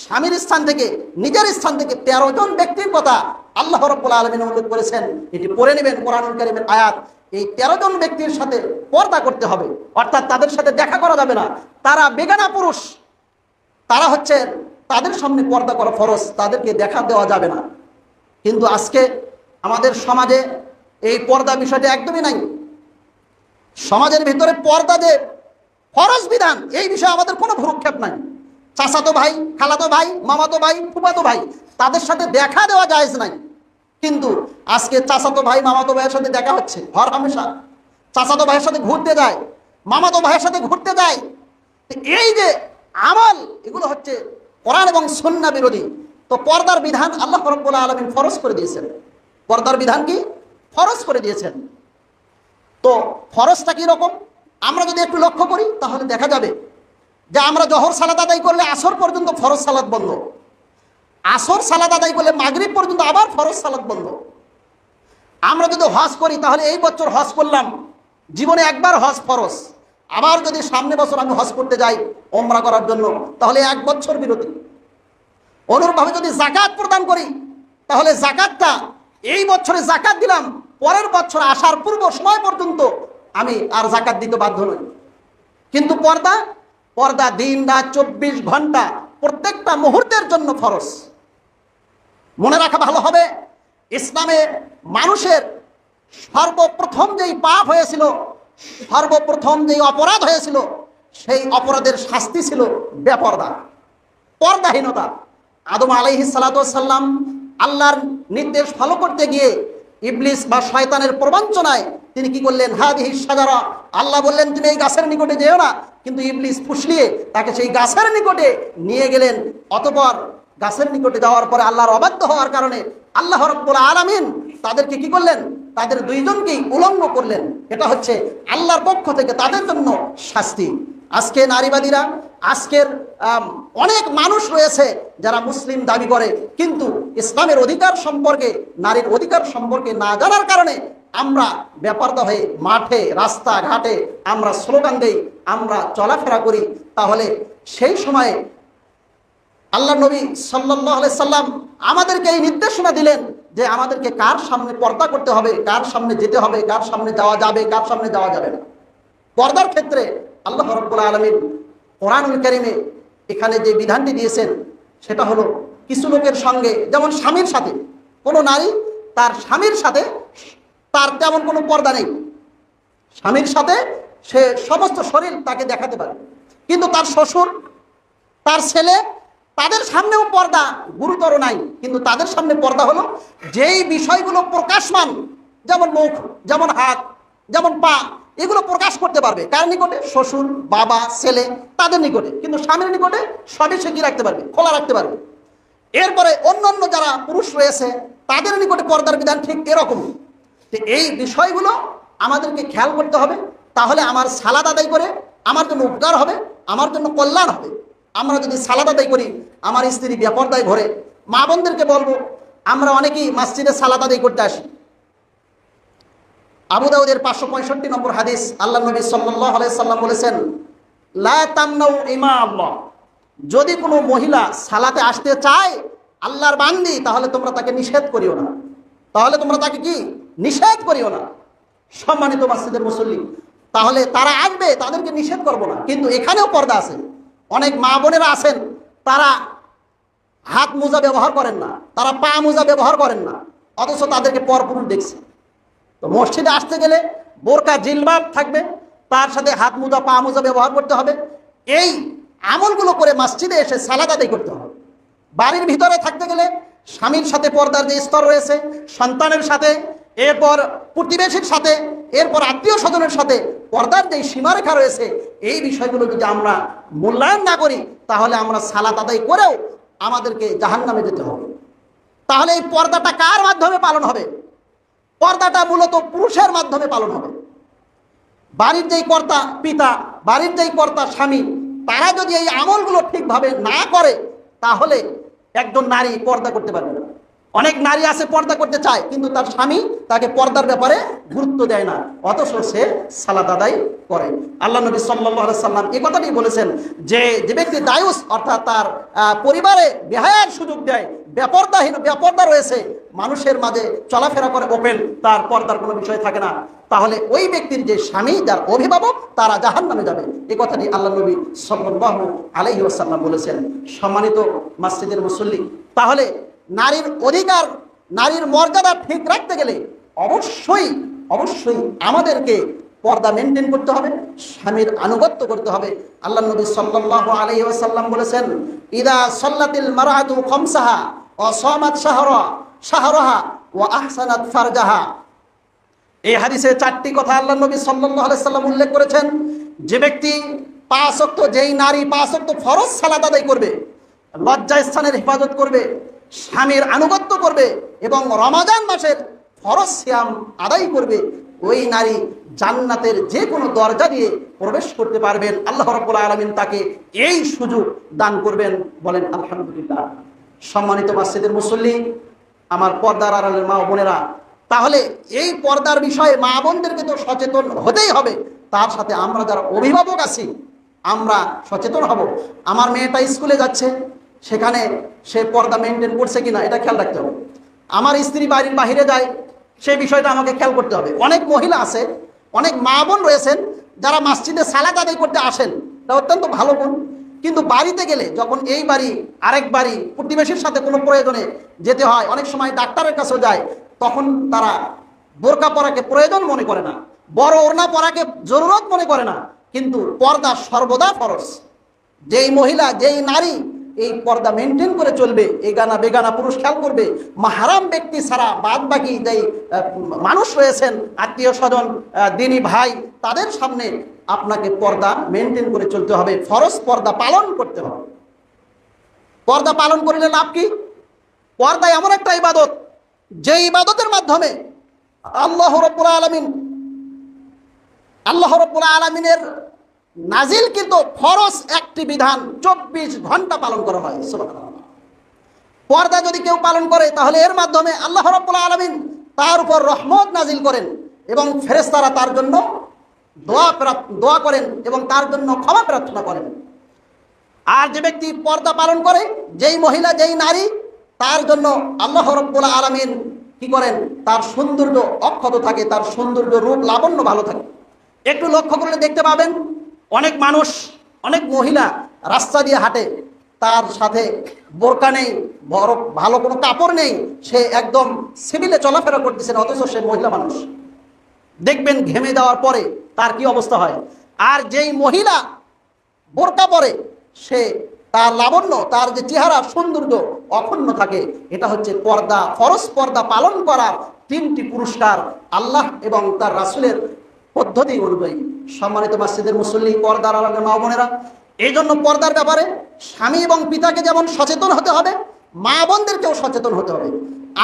স্বামীর স্থান থেকে, নিজের স্থান থেকে 13 জন ব্যক্তির কথা আল্লাহ রাব্বুল আলামিন উল্লেখ করেছেন। এটি পড়ে নেবেন কোরআনুল কারীমের আয়াত। এই 13 জন ব্যক্তির সাথে পর্দা করতে হবে, অর্থাৎ তাদের সাথে দেখা করা যাবে না। তারা বেগানা পুরুষ, তারা হচ্ছে তাদের সামনে পর্দা করা ফরজ, তাদেরকে দেখা দেওয়া যাবে না। কিন্তু আজকে আমাদের সমাজে এই পর্দা বিষয়টি একদমই নাই। সমাজের ভিতরে পর্দা যে ফরজ বিধান, এই বিষয়ে আমাদের কোনো ভ্রুক্ষেপ নাই। চাচাতো ভাই, খালাতো ভাই, মামাতো ভাই, ফুফাতো ভাই, তাদের সাথে দেখা দেওয়া জায়েজ নাই। কিন্তু আজকে চাচাতো ভাই মামাতো ভাইয়ের সাথে দেখা হচ্ছে হর হামেশা। চাচাতো ভাইয়ের সাথে ঘুরতে যায়, মামাতো ভাইয়ের সাথে ঘুরতে যায়। এই যে আমল, এগুলো হচ্ছে কোরআন এবং সুন্নাহ বিরোধী। তো পর্দার বিধান আল্লাহ রাব্বুল আলামিন ফরজ করে দিয়েছেন। পর্দার বিধান কি? ফরজ করে দিয়েছেন। তো ফরজটা কি রকম আমরা যদি একটু লক্ষ্য করি তাহলে দেখা যাবে যে আমরা জোহর সালাত আদায় করলে আসর পর্যন্ত ফরজ সালাত বন্ধ, আসর সালাত আদায় করলে মাগরিব পর্যন্ত আবার ফরজ সালাত বন্ধ। আমরা যদি হজ করি তাহলে এই বছর হজ করলাম, জীবনে একবার হজ ফরজ, আবার যদি সামনে বছর আমি হজ করতে যাই ওমরা করার জন্য তাহলে 1 বছর বিরতি। অনুরূপভাবে যদি যাকাত প্রদান করি তাহলে যাকাতটা এই বছরে যাকাত দিলাম, পরের বছর আসার পূর্ব সময় পর্যন্ত আমি আর যাকাত দিতে বাধ্য নই। কিন্তু পর্দা, পর্দা দিন রাত 24 ঘন্টা প্রত্যেকটা মুহূর্তের জন্য ফরজ। মনে রাখা ভালো হবে, ইসলামে মানুষের সর্বপ্রথম যেই পাপ হয়েছিল, সর্বপ্রথম যেই অপরাধ হয়েছিল, সেই অপরাধের শাস্তি ছিল বেপর্দা, পর্দাহীনতা। আদম আলাইহিস সালাতু ওয়াস সালাম আল্লাহর নির্দেশ ফলো করতে গিয়ে ইবলিস বা শয়তানের প্রবঞ্চনায় তিনি কি করলেন? হাদিহি শাজারা, আল্লাহ বললেন তুমি এই গাছের নিকটে যেও না, কিন্তু ইবলিস ফুসলিয়ে তাকে সেই গাছের নিকটে নিয়ে গেলেন। অতঃপর গাছের নিকটে যাওয়ার পরে আল্লাহর অবাধ্য হওয়ার কারণে আল্লাহ রাব্বুল আলামিন তাদেরকে কি করলেন? তাদের দুইজনকেই উলঙ্গ করলেন। এটা হচ্ছে আল্লাহর পক্ষ থেকে তাদের জন্য শাস্তি। আজকে নারীবাদীরা, আজকের অনেক মানুষ রয়েছে যারা মুসলিম দাবি করে, কিন্তু ইসলামের অধিকার সম্পর্কে, নারীর অধিকার সম্পর্কে না জানার কারণে আমরা বেপরদা হয়ে মাঠে রাস্তাঘাটে আমরা স্লোগান দেই, আমরা চলাফেরা করি। তাহলে সেই সময়ে আল্লাহ নবী সাল্লাল্লাহু আলাইহি সাল্লাম আমাদেরকে এই নির্দেশনা দিলেন যে আমাদেরকে কার সামনে পর্দা করতে হবে, কার সামনে যেতে হবে, কার সামনে যাওয়া যাবে, কার সামনে যাওয়া যাবে না। পর্দার ক্ষেত্রে আল্লাহ রাব্বুল আলামিন কোরআনুল কারীমে এখানে যে বিধানটি দিয়েছেন সেটা হলো কিছু লোকের সঙ্গে, যেমন স্বামীর সাথে, কোনো নারী তার স্বামীর সাথে তার তেমন কোনো পর্দা নেই। স্বামীর সাথে সে সমস্ত শরীর তাকে দেখাতে পারে, কিন্তু তার শ্বশুর, তার ছেলে, তাদের সামনেও পর্দা গুরুতর নাই। কিন্তু তাদের সামনে পর্দা হলো যেই বিষয়গুলো প্রকাশমান, যেমন মুখ, যেমন হাত, যেমন পা, এগুলো প্রকাশ করতে পারবে কার নিকটে? শ্বশুর, বাবা, ছেলে, তাদের নিকটে। কিন্তু স্বামীর নিকটে সবই সে কি রাখতে পারবে? খোলা রাখতে পারবে। এরপরে অন্যান্য যারা পুরুষ রয়েছে তাদের নিকটে পর্দার বিধান ঠিক এরকম। এই বিষয়গুলো আমাদেরকে খেয়াল করতে হবে, তাহলে আমার সালাত আদায় করে আমার জন্য উপকার হবে, আমার জন্য কল্যাণ হবে। আমরা যদি সালাত আদায় করি, আমার স্ত্রী বেপরদায় ঘরে, মা বোনদেরকে বলবো, আমরা অনেকেই মসজিদে সালাত আদায় করতে আসি। আবু দাউদের 565 নম্বর হাদিস, আল্লাহ নবী সাল্লাল্লাহু আলাইহি সাল্লাম বলেছেন, লা তামনাউ ইমা আল্লাহ, যদি কোনো মহিলা সালাতে আসতে চায় আল্লাহর বান্দি, তাহলে তোমরা তাকে নিষেধ করিও না। তাহলে তোমরা তাকে কি? নিষেধ করিও না। সম্মানিত মসজিদের মুসল্লি, তাহলে তারা আসবে, তাদেরকে নিষেধ করব না, কিন্তু এখানেও পর্দা আছে। অনেক মা বোনেরা আছেন তারা হাত মোজা ব্যবহার করেন না, তারা পা মোজা ব্যবহার করেন না, অথচ তাদেরকে পরপুরুষ দেখছে। তো মসজিদে আসতে গেলে বোরকা জিলবাব থাকবে, তার সাথে হাত মোজা পা মোজা ব্যবহার করতে হবে। এই আমলগুলো করে মসজিদে এসে সালাত আদায় করতে হবে। বাড়ির ভিতরে থাকতে গেলে স্বামীর সাথে পর্দার যে স্তর রয়েছে, সন্তানের সাথে, এরপর প্রতিবেশীর সাথে, এরপর আত্মীয় স্বজনের সাথে পর্দার যে সীমারেখা রয়েছে, এই বিষয়গুলো যদি আমরা মূল্যায়ন না করি তাহলে আমরা সালাত আদায় করেও আমাদেরকে জাহান্নামে যেতে হবে। তাহলে এই পর্দাটা কার মাধ্যমে পালন হবে? পর্দাটা মূলত পুরুষের মাধ্যমে পালন হবে। বাড়ির যেই কর্তা পিতা, বাড়ির যেই কর্তা স্বামী, তারা যদি এই আমলগুলো ঠিকভাবে না করে তাহলে একজন নারী পর্দা করতে পারবে না। অনেক নারী আছে পর্দা করতে চায়, কিন্তু তার স্বামী তাকে পর্দার ব্যাপারে গুরুত্ব দেয় না, অথচ সে সালাত আদায় করে। আল্লাহ নবী সাল্লাল্লাহু আলাইহি সাল্লাম এই কথাটি বলেছেন যে যে ব্যক্তি দায়ুস, অর্থাৎ তার পরিবারে বেহায়ার সুযোগ দেয়, বেপর্দা রয়েছে, মানুষের মাঝে চলাফেরা করে ওপেন, তার পর্দার কোনো বিষয় থাকে না, তাহলে ওই ব্যক্তির যে স্বামী, যার অভিভাবক, তারা জাহান্নামে যাবে। এই কথাটি আল্লাহ নবী সাল্লাল্লাহু আলাইহি ওয়াসাল্লাম বলেছেন। সম্মানিত মসজিদের মুসল্লি, তাহলে নারীর অধিকার, নারীর মর্যাদা ঠিক রাখতে গেলে অবশ্যই আমাদেরকে পর্দা মেনটেন করতে হবে, স্বামীর আনুগত্য করতে হবে। আল্লাহ নবী সাল্লাল্লাহু আলাইহি ওয়াসাল্লাম বলেছেন, ইদা সাল্লাতিল মারআতু খামসাহা ওয়া সামাত শাহরাহা ওয়া আহসানাত ফারজাহা। এই হাদিসে 4টি কথা আল্লাহ নবী সাল্লাল্লাহু আলাইহি ওয়াসাল্লাম উল্লেখ করেছেন। যে ব্যক্তি 5 ওয়াক্ত, যেই নারী 5 ওয়াক্ত ফরজ সালাত আদায় করবে, লজ্জা স্থানের হেফাজত করবে, স্বামীর আনুগত্য করবে এবং রমাদান মাসের ফরজ সিয়াম আদায় করবে, ওই নারী জান্নাতের যে কোনো দরজা দিয়ে প্রবেশ করতে পারবেন। আল্লাহ রাব্বুল আলামিন তাকে এই সুযোগ দান করবেন। বলেন আলহামদুলিল্লাহ। সম্মানিত মসজিদের মুসল্লি, আমার পর্দার আড়ালের মা বোনেরা, তাহলে এই পর্দার বিষয়ে মা বোনদেরকে তো সচেতন হতেই হবে, তার সাথে আমরা যারা অভিভাবক আছি আমরা সচেতন হব। আমার মেয়েটা স্কুলে যাচ্ছে, সেখানে সে পর্দা মেনটেন করছে কিনা এটা খেয়াল রাখতে হবে। আমার স্ত্রী বাড়ির বাহিরে যায়, সেই বিষয়টা আমাকে খেয়াল করতে হবে। অনেক মহিলা আছে, অনেক মা বোন রয়েছেন যারা মসজিদে সালাত আদায় করতে আসেন, এটা অত্যন্ত ভালো গুণ, কিন্তু বাড়িতে গেলে যখন এই বাড়ি আরেক বাড়ি প্রতিবেশীর সাথে কোনো প্রয়োজনে যেতে হয়, অনেক সময় ডাক্তারের কাছেও যায়, তখন তারা বোরকা পরাকে প্রয়োজন মনে করে না, বড় ওড়না পরাকে জরুরত মনে করে না, কিন্তু পর্দা সর্বদা ফরজ। যেই মহিলা, যেই নারী এই পর্দা মেনটেন করে চলবে, এই গানা বেগানা পুরুষ খেয়াল করবে, মাহারাম ব্যক্তি ছাড়া বাদ বাকি যেই মানুষ রয়েছেন, আত্মীয় স্বজন, দিনী ভাই, তাদের সামনে আপনাকে পর্দা মেনটেন করে চলতে হবে, ফরজ পর্দা পালন করতে হবে। পর্দা পালন করলে লাভ কি? পর্দা এমন একটা ইবাদত, যে ইবাদতের মাধ্যমে আল্লাহ রাব্বুল আলামিনের নাজিল কিন্তু ফরজ একটি বিধান 24 ঘন্টা পালন করা হয়। সুবহানাল্লাহ। পর্দা যদি কেউ পালন করে তাহলে এর মাধ্যমে আল্লাহ রাব্বুল আলামিন তার উপর রহমত নাজিল করেন এবং ফেরেশতারা তার জন্য দোয়া করেন এবং তার জন্য ক্ষমা প্রার্থনা করেন। আর যে ব্যক্তি পর্দা পালন করে, যেই মহিলা, যেই নারী, তার জন্য আল্লাহ রাব্বুল আলামিন কি করেন? তার সৌন্দর্য অক্ষত থাকে, তার সৌন্দর্য রূপ লাবণ্য ভালো থাকে। একটু লক্ষ্য করলে দেখতে পাবেন, অনেক মানুষ, অনেক মহিলা রাস্তা দিয়ে হাঁটে, তার সাথে বোরকা নেই, বড় ভালো কোনো কাপড় নেই, সে একদম সিভিলে চলাফেরা করতেছেন, অথচ সে মহিলা মানুষ। দেখবেন ঘেমে যাওয়ার পরে তার কি অবস্থা হয়। আর যেই মহিলা বোরকা পরে, সে তার লাবণ্য, তার যে চেহারা সৌন্দর্য অক্ষুণ্ণ থাকে। এটা হচ্ছে পর্দা, ফরজ পর্দা পালন করার 3টি পুরস্কার আল্লাহ এবং তার রাসূলের পদ্ধতি অনুযায়ী। সম্মানিত মসজিদের মুসল্লি, পর্দার আড়ালের মা বোনেরা, এই জন্য পর্দার ব্যাপারে স্বামী এবং পিতাকে যেমন সচেতন হতে হবে, মা বোনদেরকেও সচেতন হতে হবে।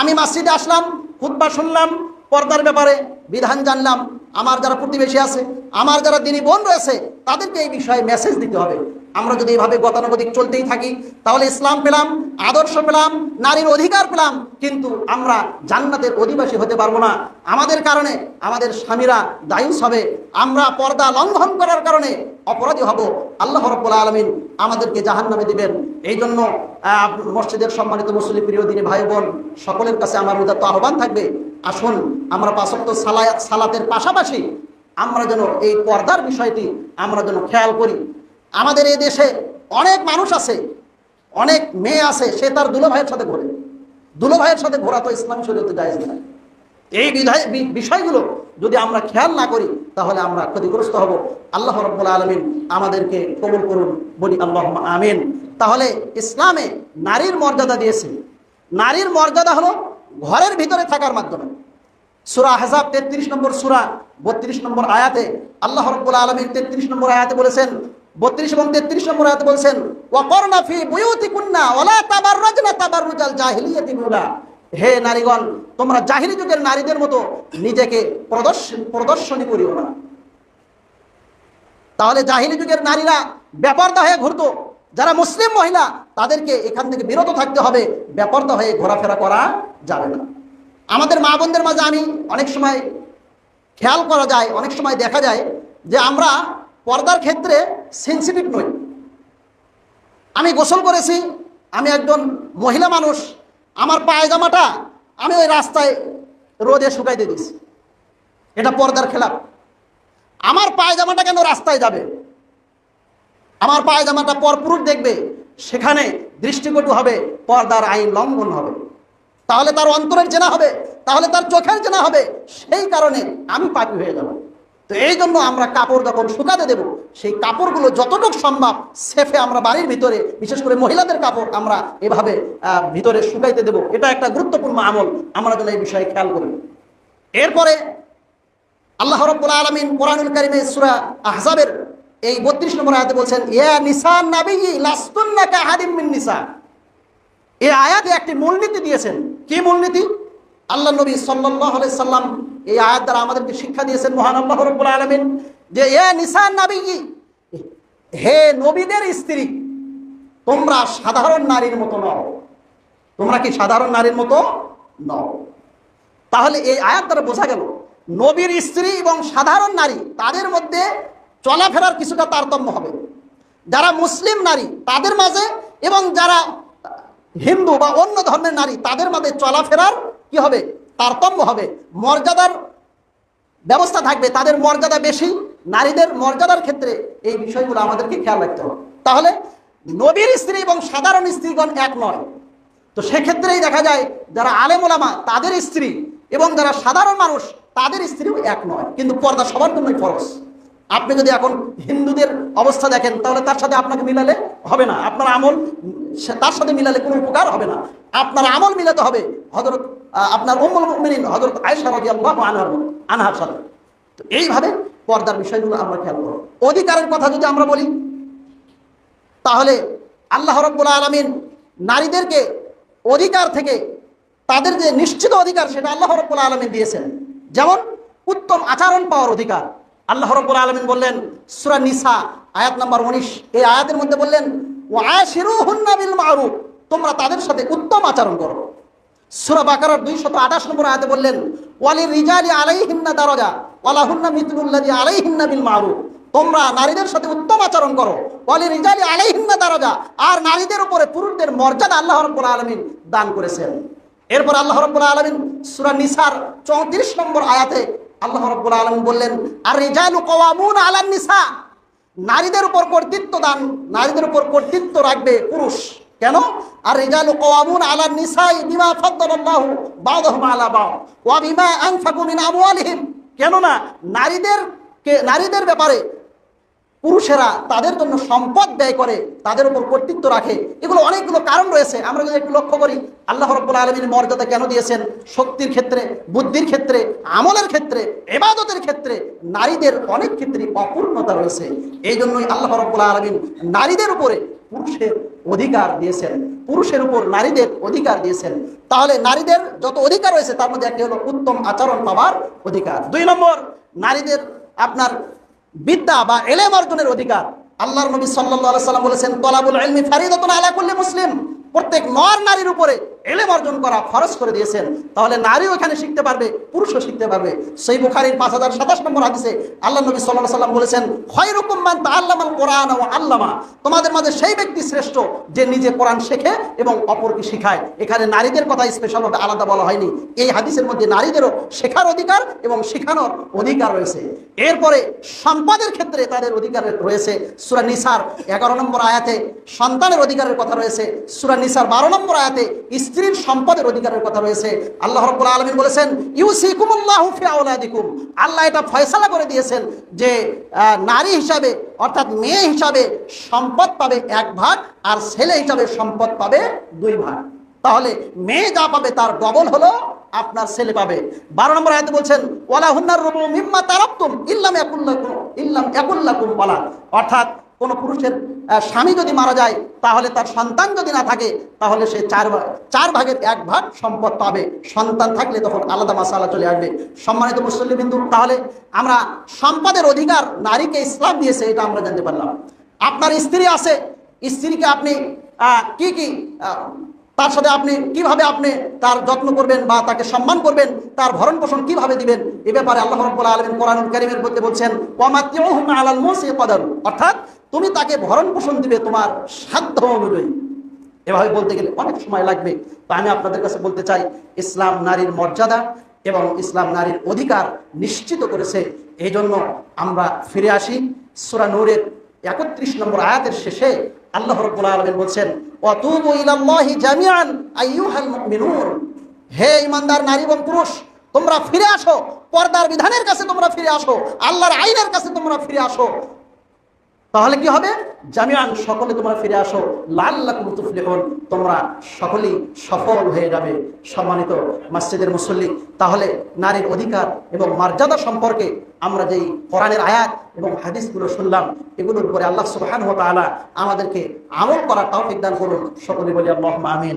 আমি মসজিদে আসলাম, খুতবা শুনলাম, পর্দার ব্যাপারে বিধান জানলাম, আমার যারা প্রতিবেশী আছে, আমার যারা দিনী বোন রয়েছে, তাদেরকে এই বিষয়ে মেসেজ দিতে হবে। আমরা যদি এইভাবে গতানুগতিক চলতেই থাকি, তাহলে ইসলাম পেলাম, আদর্শ পেলাম, নারীর অধিকার পেলাম, কিন্তু আমরা জান্নাতের অধিবাসী হতে পারবো না। আমাদের কারণে আমাদের স্বামীরা দায়ুস হবে, আমরা পর্দা লঙ্ঘন করার কারণে অপরাধী হব। আল্লাহ রাব্বুল আলামিন আমাদেরকে জাহান্নামে দিবেন। এই জন্য মসজিদের সম্মানিত মুসলিম প্রিয় দিনী ভাই বোন, সকলের কাছে আমার উদাত্ত আহ্বান থাকবে, আসুন আমরা 5 ওয়াক্ত সালাতের পাশাপাশি আমরা যেন এই পর্দার বিষয়টি আমরা যেন খেয়াল করি। আমাদের এই দেশে অনেক মানুষ আছে, অনেক মেয়ে আছে, সে তার দুলাভাইয়ের সাথে ঘোরে। দুলাভাইয়ের সাথে ঘোরা তো ইসলামী শরীয়তে জায়েজ না। এই বিষয়গুলো যদি আমরা খেয়াল না করি তাহলে আমরা ক্ষতিগ্রস্ত হব। আল্লাহ রাব্বুল আলামিন আমাদেরকে কবুল করুন, বলি আল্লাহুম্মা আমিন। তাহলে ইসলামে নারীর মর্যাদা দিয়েছে। নারীর মর্যাদা হলো ঘরের ভিতরে থাকার মাধ্যমে। সূরা আহজাব 33 নম্বর সূরা 32 নম্বর আয়াতে আল্লাহ রাব্বুল আলামিন 33 নম্বর আয়াতে বলেছেন, 32 এবং 33 নম্বর আয়াতে বলেছেন, ওয়াকরনা ফি বুয়ুতিকুন্না ওয়ালা তাবাররাজনা তাবাররুজাল জাহিলিয়াতিল উলা। হে নারীগণ, তোমরা জাহিলি যুগের নারীদের মতো নিজেকে প্রদর্শনী করিও না। তাহলে জাহিলি যুগের নারীরা বেপরদা হয়ে ঘুরতো, যারা মুসলিম মহিলা তাদেরকে এখান থেকে বিরত থাকতে হবে, বেপরদা হয়ে ঘোরাফেরা করা যাবে না। আমাদের মা বোনদের মাঝে আমি অনেক সময় খেয়াল করা যায়, অনেক সময় দেখা যায় যে আমরা পর্দার ক্ষেত্রে সেন্সিটিভ নই। আমি গোসল করেছি, আমি একজন মহিলা মানুষ, আমার পায়জামাটা আমি ওই রাস্তায় রোদে শুকাইতে দিয়েছি, এটা পর্দার খেলাপ। আমার পায়জামাটা কেন রাস্তায় যাবে? আমার পায়জামাটা পরপুরুষ দেখবে, সেখানে দৃষ্টিকটু হবে, পর্দার আইন লঙ্ঘন হবে, তাহলে তার অন্তরের জেনা হবে, তাহলে তার চোখের জেনা হবে। সেই কারণে আমি পাপী হয়ে যাব। তো এই জন্য আমরা কাপড় যখন শুকাতে দেব, সেই কাপড়গুলো যতটুকু সম্ভব সেফে আমরা বাড়ির ভিতরে, বিশেষ করে মহিলাদের কাপড় আমরা এভাবে ভিতরে শুকাইতে দেব। এটা একটা গুরুত্বপূর্ণ আমল, আমরা যেন এই বিষয়ে খেয়াল করি। এরপরে আল্লাহ রাব্বুল আলামিন কোরআনুল কারীমে সূরা আহজাবের এই 32 নম্বর আয়াতে বলছেন, ইয়া নিসা নাবিয়্যি লাস্তুন্না কাহাদিম মিন নিসা। এই আয়াতে একটি মূলনীতি দিয়েছেন। কি মূলনীতি? আল্লাহ নবী সাল্লাল্লাহু আলাইহি সাল্লাম এই আয়াত দ্বারা আমাদেরকে শিক্ষা দিয়েছেন মহান আল্লাহ রাব্বুল আলামিন, যে ইয়া নিসা নাবিয়্যি, হে নবীদের স্ত্রী, তোমরা সাধারণ নারীর মতো নও। তোমরা কি সাধারণ নারীর মতো নও? তাহলে এই আয়াত দ্বারা বোঝা গেল নবীর স্ত্রী এবং সাধারণ নারী তাদের মধ্যে চলাফেরার কিছুটা তারতম্য হবে। যারা মুসলিম নারী তাদের মাঝে এবং যারা হিন্দু বা অন্য ধর্মের নারী তাদের মাঝে চলাফেরার কি হবে? তারতম্য হবে। মর্যাদার ব্যবস্থা থাকবে, তাদের মর্যাদা বেশি। নারীদের মর্যাদার ক্ষেত্রে এই বিষয়গুলো আমাদেরকে খেয়াল রাখতে হবে। তাহলে নবীর স্ত্রী এবং সাধারণ স্ত্রীগণ এক নয়। তো সেক্ষেত্রেই দেখা যায় যারা আলেম ওলামা তাদের স্ত্রী এবং যারা সাধারণ মানুষ তাদের স্ত্রীও এক নয়, কিন্তু পর্দা সবার জন্যই ফরজ। আপনি যদি এখন হিন্দুদের অবস্থা দেখেন তাহলে তার সাথে আপনাকে মিলালে হবে না, আপনার আমল তার সাথে মিলালে কোনো উপকার হবে না। আপনার আমল মিলাতে হবে হযরত আপনার উম্মুল মুমিনিন হযরত আয়েশা রাদিয়াল্লাহু আনহার সাথে। তো এইভাবে পর্দার বিষয়গুলো আমরা খেয়াল করব। অধিকারের কথা যদি আমরা বলি, তাহলে আল্লাহ রাব্বুল আলামিন নারীদেরকে অধিকার থেকে তাদের যে নিশ্চিত অধিকার সেটা আল্লাহ রাব্বুল আলামিন দিয়েছেন। যেমন উত্তম আচরণ পাওয়ার অধিকার। আল্লাহ রাব্বুল আলামিন বললেন সূরা নিসা আয়াত নাম্বার 19, এই আয়াতের মধ্যে বললেন ওয়াশিরুহুন্না বিল মারুফ, তোমরা তাদের সাথে উত্তম আচরণ করো। সূরা বাকারার 228 নম্বর আয়াতে বললেন ওয়ালির রিজালি আলাইহিন্না দারাজা ওয়ালাহুন্না মিথলুল্লাযী আলাইহিন্না বিল মারুফ, তোমরা নারীদের সাথে উত্তম আচরণ করো। ওয়ালির রিজালি আলাইহিন্না দারাজা, আর নারীদের উপরে পুরুষদের মর্যাদা আল্লাহ রাব্বুল আলামিন দান করেছেন। এরপর আল্লাহ রাব্বুল আলামিন সূরা নিসার 34 নম্বর আয়াতে আল্লাহ রাব্বুল আলামিন বললেন আর রিজালু কাওয়ামুনা আলান নিসা, নারীদের উপর কর্তৃত্ব দান, নারীদের উপর কর্তৃত্ব রাখবে পুরুষ। কেন? আর রিজালু কাওয়ামুনা আলান নিসাই বিমা ফাদ্দালাল্লাহু বা'দাহুম আলা বা'দ ওয়া বিমা আনফাকু মিন আমওয়ালিহিম, কেননা নারীদের ব্যাপারে পুরুষেরা তাদের জন্য সম্পদ ব্যয় করে, তাদের উপর কর্তৃত্ব রাখে। এগুলো অনেকগুলো কারণ রয়েছে। আমরা যদি একটু লক্ষ্য করি আল্লাহ রাব্বুল আলামিন মর্যাদা কেন দিয়েছেন, শক্তির ক্ষেত্রে, বুদ্ধির ক্ষেত্রে, আমলের ক্ষেত্রে, ইবাদতের ক্ষেত্রে নারীদের অনেক ক্ষেত্রে অপূর্ণতা রয়েছে। এই জন্যই আল্লাহ রাব্বুল আলামিন নারীদের উপরে পুরুষের অধিকার দিয়েছেন, পুরুষের উপর নারীদের অধিকার দিয়েছেন। তাহলে নারীদের যত অধিকার রয়েছে তার মধ্যে একটি হলো উত্তম আচরণ পাওয়ার অধিকার। 2 নম্বর, নারীদের আপনার বিদ্যা বা ইলম অর্জনের অধিকার। আল্লাহর নবী সাল্লাল্লাহু আলাইহি সাল্লাম বলেছেন তলাবুল ইলমি ফারিদাতুন আলা কুল্লি মুসলিম, প্রত্যেক নর নারীর উপরে ইলম অর্জন করা ফরজ করে দিয়েছেন। তাহলে নারীও এখানে শিখতে পারবে, পুরুষও শিখতে পারবে। সহিহ বুখারীর 5027 নম্বর হাদিসে আল্লাহ নবী সাল্লাল্লাহু আলাইহি সাল্লাম বলেছেন খায়রুকুম মান তাআল্লামাল কুরআন ওয়া আল্লামা, তোমাদের মাঝে সেই ব্যক্তি শ্রেষ্ঠ যে নিজে কোরআন শেখে এবং অপরকে শেখায়। এখানে নারীদের কথা স্পেশালভাবে আলাদা বলা হয়নি। এই হাদিসের মধ্যে নারীদেরও শেখার অধিকার এবং শেখানোর অধিকার রয়েছে। এরপরে সম্পদের ক্ষেত্রে তাদের অধিকার রয়েছে। সূরা নিসার 11 নম্বর আয়াতে সন্তানের অধিকারের কথা রয়েছে। সূরা নিসার 12 নম্বর আয়াতে স্ত্রীর সম্পদের অধিকারের কথা রয়েছে। আল্লাহ রাব্বুল আলামিন বলেছেন ইউসিকুমুল্লাহু ফি আওলাদিকুম, আল্লাহ এটা ফয়সালা করে দিয়েছেন যে নারী হিসাবে অর্থাৎ মেয়ে হিসাবে সম্পদ পাবে 1 ভাগ আর ছেলে হিসাবে সম্পদ পাবে 2 ভাগ। তাহলে মেয়ে যা পাবে তার ডবল হলো আপনার ছেলে পাবে। 12 নম্বর আয়াতে বলছেন ওয়ালা হুন্নার রুবু মিম্মা তারাকতুম ইল্লাম ইয়াকুল্লাকুম ওয়ালাদ, অর্থাৎ কোন পুরুষের স্বামী যদি মারা যায় তাহলে তার সন্তান যদি না থাকে তাহলে সে 4 ভাগের 1 ভাগ সম্পদ পাবে। সন্তান থাকলে তখন আলাদা মাসালা চলে আসবে। সম্মানিত মুসলিমবিন্দু, তাহলে আমরা সম্পদের অধিকার নারীকে ইসলাম দিয়েছে এটা আমরা জানতে পারলাম। আপনার স্ত্রী আছে, স্ত্রীকে আপনি কি তার সাথে আপনি কিভাবে আপনি তার যত্ন করবেন বা তাকে সম্মান করবেন, তার ভরণ পোষণ কিভাবে দিবেন, এ ব্যাপারে আল্লাহ রাব্বুল আলামিন কোরআনুল কারীমের মধ্যে বলছেন ওয়ামাতিউহুম আলাল মুসি কদারু, অর্থাৎ তুমি তাকে ভরণ পোষণ দিবে তোমার সাধ্য অনুযায়ী। এভাবে বলতে গেলে অনেক সময় লাগবে। তো আমি আপনাদের কাছে বলতে চাই ইসলাম নারীর মর্যাদা এবং ইসলাম নারীর অধিকার নিশ্চিত করেছে। এই জন্য আমরা ফিরে আসি সূরা নূরের 31 নম্বর আয়াতের শেষে আল্লাহ রাব্বুল আলামিন বলছেন ওয়াতুবু ইলাল্লাহি জামিআন আইয়ুহাল মুমিনুন, হে ঈমানদার নারী এবং পুরুষ তোমরা ফিরে আসো পর্দার বিধানের কাছে তোমরা ফিরে আসো, আল্লাহর আইনের কাছে তোমরা ফিরে আসো, তাহলে কি হবে? জামিআন, সকলে তোমরা ফিরে আসো, লাআল্লাকুম তুফলিহুন, তোমরা সকলেই সফল হয়ে যাবে। সম্মানিত মসজিদের মুসল্লি, তাহলে নারীর অধিকার এবং মর্যাদা সম্পর্কে আমরা যেই কোরআনের আয়াত এবং হাদিসগুলো শুনলাম, এগুলোর উপরে আল্লাহ সুবহানাহু ওয়া তাআলা আমাদেরকে আমল করার তৌফিক দান করুন। সকলে বলি আল্লাহুম্মা আমিন।